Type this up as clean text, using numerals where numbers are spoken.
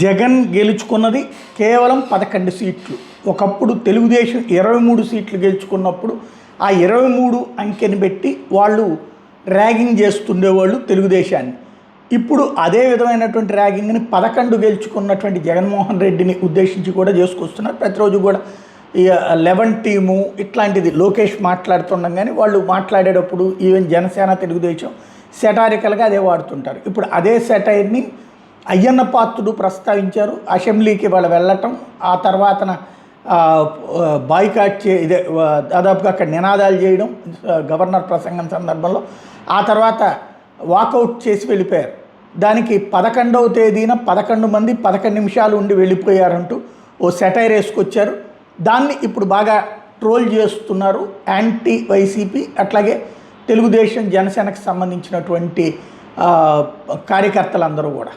జగన్ గెలుచుకున్నది కేవలం 11 సీట్లు. ఒకప్పుడు తెలుగుదేశం 23 సీట్లు గెలుచుకున్నప్పుడు ఆ 23 అంకెని పెట్టి వాళ్ళు ర్యాగింగ్ చేస్తుండేవాళ్ళు తెలుగుదేశాన్ని. ఇప్పుడు అదే విధమైనటువంటి ర్యాగింగ్ని 11 గెలుచుకున్నటువంటి జగన్మోహన్ రెడ్డిని ఉద్దేశించి కూడా చేసుకొస్తున్నారు. ప్రతిరోజు కూడా 11 టీము ఇట్లాంటిది లోకేష్ మాట్లాడుతుండగానే వాళ్ళు మాట్లాడేటప్పుడు ఈవెన్ జనసేన తెలుగుదేశం సెటారికల్గా అదే వాడుతుంటారు. ఇప్పుడు అదే సెటైర్ని అయ్యన్న పాత్రుడు ప్రస్తావించారు. అసెంబ్లీకి వాళ్ళు వెళ్ళటం, ఆ తర్వాతన బాయ్కాట్ ఇదే దాదాపుగా అక్కడ నినాదాలు చేయడం గవర్నర్ ప్రసంగం సందర్భంలో, ఆ తర్వాత వాకౌట్ చేసి వెళ్ళిపోయారు. దానికి 11వ తేదీన 11 మంది 11 నిమిషాలు ఉండి వెళ్ళిపోయారంటూ ఓ సెటైర్ వేసుకొచ్చారు. దాన్ని ఇప్పుడు బాగా ట్రోల్ చేస్తున్నారు యాంటీ వైసీపీ, అట్లాగే తెలుగుదేశం జనసేనకు సంబంధించినటువంటి కార్యకర్తలందరూ కూడా.